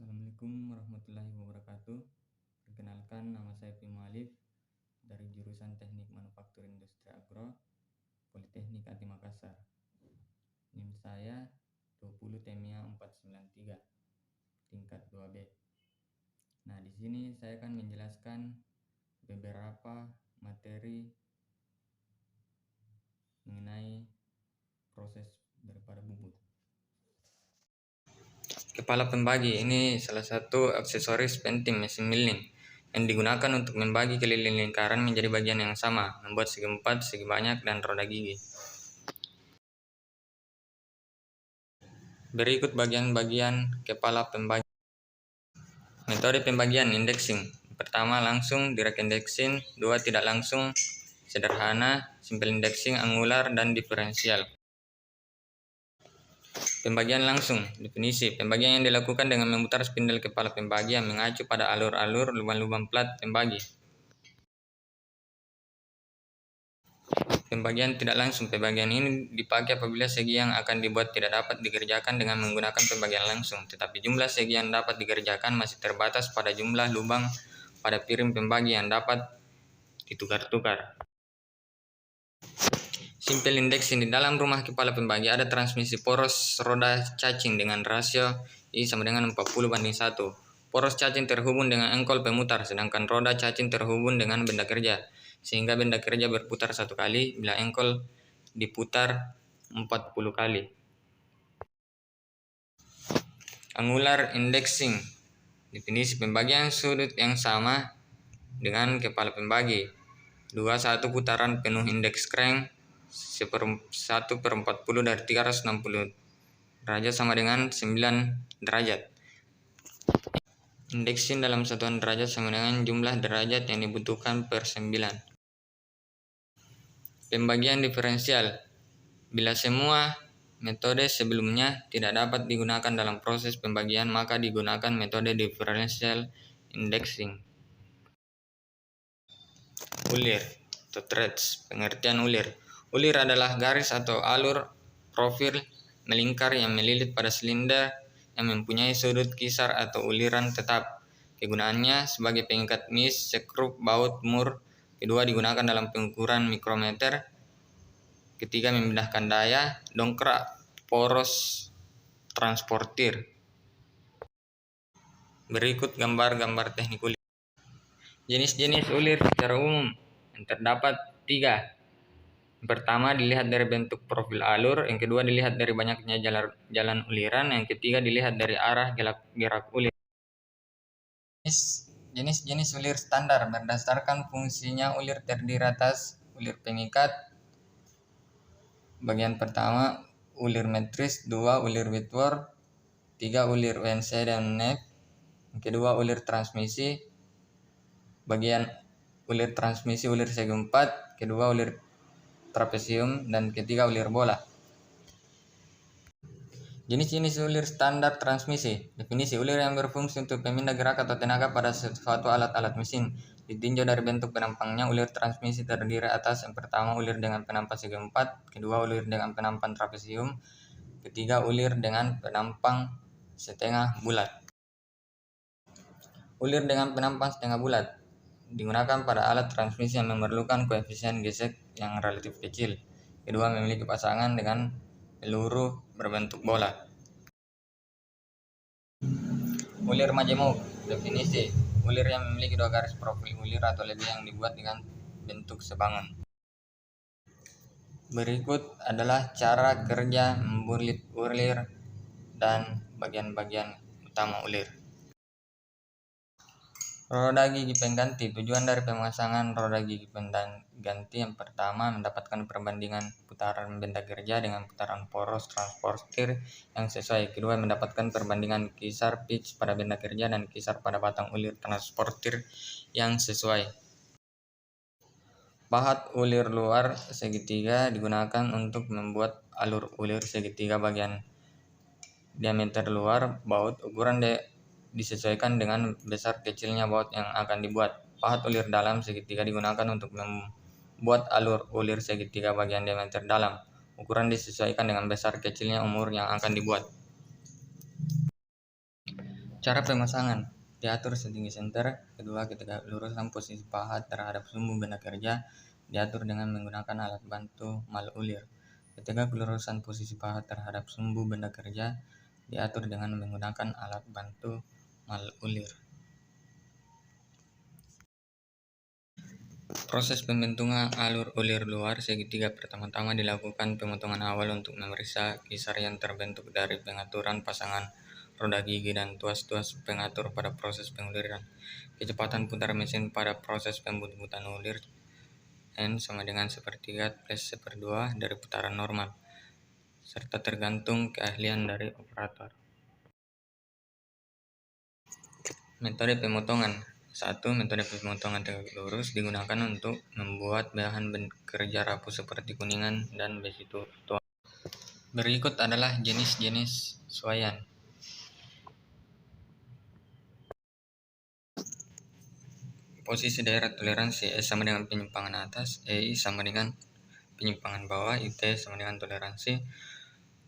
Assalamualaikum warahmatullahi wabarakatuh. Perkenalkan, nama saya Bima Alif dari jurusan Teknik Manufaktur Industri Agro, Politeknik Ati Makassar. NIM saya 20 Temia 493, tingkat 2B. Nah, di sini saya akan menjelaskan beberapa materi mengenai proses daripada bubut. Kepala pembagi ini salah satu aksesoris penting mesin milling yang digunakan untuk membagi keliling lingkaran menjadi bagian yang sama, membuat segi 4, segi banyak, dan roda gigi. Berikut bagian-bagian kepala pembagi. Metode pembagian indexing. Pertama, langsung direct indexing. 2, tidak langsung, sederhana, simple indexing, angular, dan diferensial. Pembagian langsung. Definisi. Pembagian yang dilakukan dengan memutar spindel kepala pembagi yang mengacu pada alur-alur lubang-lubang plat pembagi. Pembagian tidak langsung. Pembagian ini dipakai apabila segi yang akan dibuat tidak dapat dikerjakan dengan menggunakan pembagian langsung, tetapi jumlah segi yang dapat dikerjakan masih terbatas pada jumlah lubang pada piring pembagi yang dapat ditukar-tukar. Simple indexing. Di dalam rumah kepala pembagi ada transmisi poros roda cacing dengan rasio I sama dengan 40:1. Poros cacing terhubung dengan engkol pemutar, sedangkan roda cacing terhubung dengan benda kerja, sehingga benda kerja berputar 1 kali bila engkol diputar 40 kali. Angular indexing. Definisi. Pembagian sudut yang sama dengan kepala pembagi. 1 putaran penuh indeks crank 1/40 dari 360 derajat sama dengan 9 derajat. Indexing dalam satuan derajat sama dengan jumlah derajat yang dibutuhkan per 9. Pembagian diferensial. Bila semua metode sebelumnya tidak dapat digunakan dalam proses pembagian, maka digunakan metode differential indexing. Ulir atau threads. Pengertian ulir. Ulir adalah garis atau alur profil melingkar yang melilit pada silinder yang mempunyai sudut kisar atau uliran tetap. Kegunaannya sebagai pengikat mis, sekrup, baut, mur. Kedua, digunakan dalam pengukuran mikrometer. Ketiga, memindahkan daya, dongkrak, poros, transportir. Berikut gambar-gambar teknik ulir. Jenis-jenis ulir secara umum yang terdapat 3. Pertama, dilihat dari bentuk profil alur, yang kedua dilihat dari banyaknya jalan uliran, yang ketiga dilihat dari arah gerak ulir. Jenis-jenis ulir standar berdasarkan fungsinya. Ulir terdiri atas ulir pengikat. Bagian pertama ulir metris, 2 ulir Whitworth, 3 ulir UNC dan NEF, yang kedua ulir transmisi. Bagian ulir transmisi ulir segi 4, kedua ulir trapesium, dan ketiga ulir bola. Jenis-jenis ulir standar transmisi. Definisi. Ulir yang berfungsi untuk pemindah gerak atau tenaga pada suatu alat-alat mesin. Ditinjau dari bentuk penampangnya, ulir transmisi terdiri atas yang pertama ulir dengan penampang segi 4, kedua ulir dengan penampang trapesium, ketiga ulir dengan penampang setengah bulat. Ulir dengan penampang setengah bulat digunakan pada alat transmisi yang memerlukan koefisien gesek yang relatif kecil. Kedua, memiliki pasangan dengan peluru berbentuk bola. Ulir majemuk. Definisi. Ulir yang memiliki 2 garis profil ulir atau lebih yang dibuat dengan bentuk sebangun. Berikut adalah cara kerja membulit ulir dan bagian-bagian utama ulir. Roda gigi pengganti. Tujuan dari pemasangan roda gigi pengganti yang pertama, mendapatkan perbandingan putaran benda kerja dengan putaran poros transportir yang sesuai. Kedua, mendapatkan perbandingan kisar pitch pada benda kerja dan kisar pada batang ulir transportir yang sesuai. Pahat ulir luar segitiga digunakan untuk membuat alur ulir segitiga bagian diameter luar baut. Ukuran disesuaikan dengan besar kecilnya baut yang akan dibuat. Pahat ulir dalam segitiga digunakan untuk membuat alur ulir segitiga bagian diameter dalam. Ukuran disesuaikan dengan besar kecilnya umur yang akan dibuat. Cara pemasangan diatur setinggi senter. Kedua, ketika lurusan posisi pahat terhadap sumbu benda kerja diatur dengan menggunakan alat bantu mal ulir. Ketika kelurusan posisi pahat terhadap sumbu benda kerja diatur dengan menggunakan alat bantu mal ulir. Proses pembentukan alur ulir luar segitiga pertama-tama dilakukan pemotongan awal untuk memeriksa kisar yang terbentuk dari pengaturan pasangan roda gigi dan tuas-tuas pengatur pada proses penguliran. Kecepatan putar mesin pada proses pembubutan ulir N sama dengan 1/3 plus 1/2 dari putaran normal, serta tergantung keahlian dari operator. Metode pemotongan. 1. Metode pemotongan tegak lurus digunakan untuk membuat bahan kerja rapuh seperti kuningan dan besi tua. Berikut adalah jenis-jenis suaian. Posisi daerah toleransi S sama dengan penyimpangan atas, EI sama dengan penyimpangan bawah, IT sama dengan toleransi.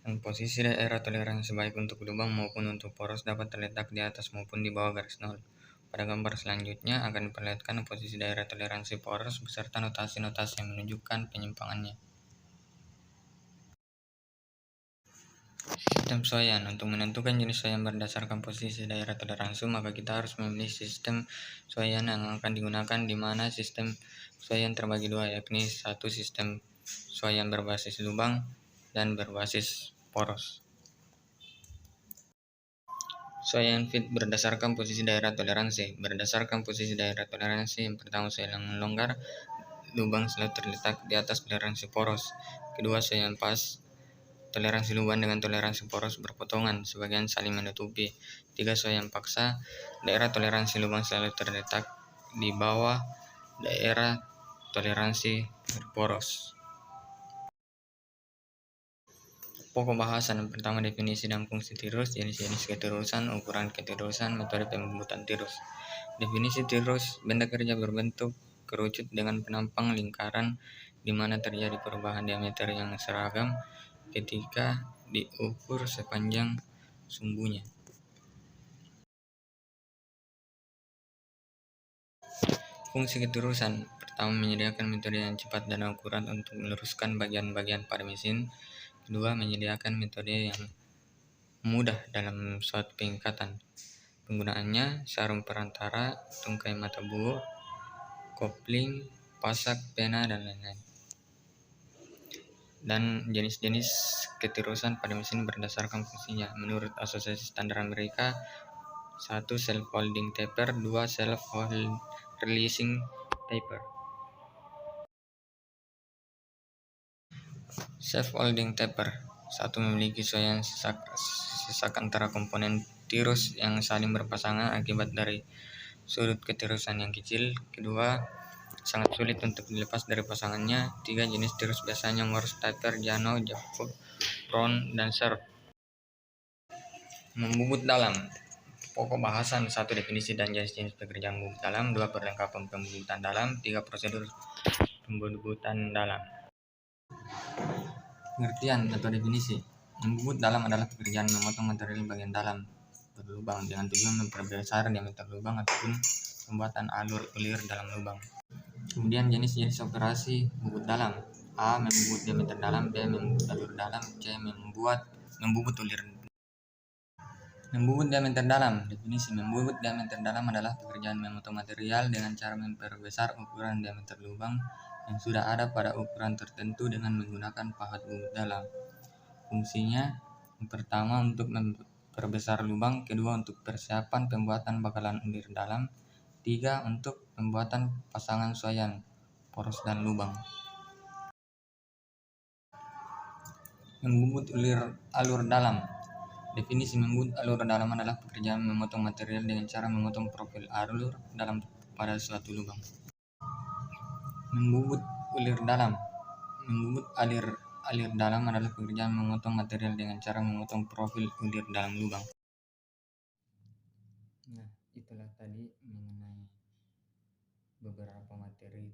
Dan posisi daerah toleransi baik untuk lubang maupun untuk poros dapat terletak di atas maupun di bawah garis nol. Pada gambar selanjutnya akan diperlihatkan posisi daerah toleransi poros beserta notasi-notasi yang menunjukkan penyimpangannya. Sistem suaian. Untuk menentukan jenis suaian berdasarkan posisi daerah toleransi, maka kita harus memilih sistem suaian yang akan digunakan, di mana sistem suaian terbagi dua, yakni satu sistem suaian berbasis lubang dan berbasis poros. Suaian fit berdasarkan posisi daerah toleransi. Berdasarkan posisi daerah toleransi, yang pertama suaian longgar, lubang selalu terletak di atas toleransi poros. Kedua, suaian pas, toleransi lubang dengan toleransi poros berpotongan, sebagian saling menutupi. 3. Suaian paksa, daerah toleransi lubang selalu terletak di bawah daerah toleransi poros. Pokok bahasan. Yang pertama, definisi dan fungsi tirus, jenis-jenis ketirusan, ukuran ketirusan, metode pembuatan tirus. Definisi tirus, benda kerja berbentuk kerucut dengan penampang lingkaran di mana terjadi perubahan diameter yang seragam ketika diukur sepanjang sumbunya. Fungsi ketirusan. Pertama, menyediakan metode yang cepat dan akurat untuk meluruskan bagian-bagian pada mesin. Kedua, menyediakan metode yang mudah dalam suatu pengikatan. Penggunaannya sarung perantara, tungkai mata buo, kopling, pasak, pena, dan lain-lain. Dan jenis-jenis ketirusan pada mesin berdasarkan fungsinya. Menurut Asosiasi Standar Amerika, 1. Self-folding taper, 2. Self-releasing taper. Self-folding taper. 1. Memiliki suaian sesak antara komponen tirus yang saling berpasangan akibat dari sudut ketirusan yang kecil. Kedua, sangat sulit untuk dilepas dari pasangannya. 3. Jenis tirus biasanya Morse taper, Jano, Jacob, Brown, dan Sharp. Membubut dalam. Pokok bahasan. 1. Definisi dan jenis-jenis pekerjaan membubut dalam. 2. Perlengkapan pembubutan dalam. 3. Prosedur pembubutan dalam. Pengertian atau definisi. Membubut dalam adalah pekerjaan memotong material bagian dalam berlubang dengan tujuan memperbesar diameter lubang ataupun pembuatan alur ulir dalam lubang. Kemudian jenis-jenis operasi bubut dalam. A. Membubut diameter dalam. B. Membubut alur dalam. C. Membubut ulir. Membubut diameter dalam. Definisi. Membubut diameter dalam adalah pekerjaan memotong material dengan cara memperbesar ukuran diameter lubang yang sudah ada pada ukuran tertentu dengan menggunakan pahat bubut dalam. Fungsinya, yang pertama untuk memperbesar lubang, kedua untuk persiapan pembuatan bakalan ulir dalam, 3 untuk pembuatan pasangan suaian poros dan lubang. Membubut alur dalam. Definisi membubut alur dalam adalah pekerjaan memotong material dengan cara memotong profil alur dalam pada suatu lubang. Membubut ulir dalam. Membubut alir dalam adalah pekerjaan memotong material dengan cara memotong profil ulir dalam lubang. Nah, itulah tadi mengenai beberapa materi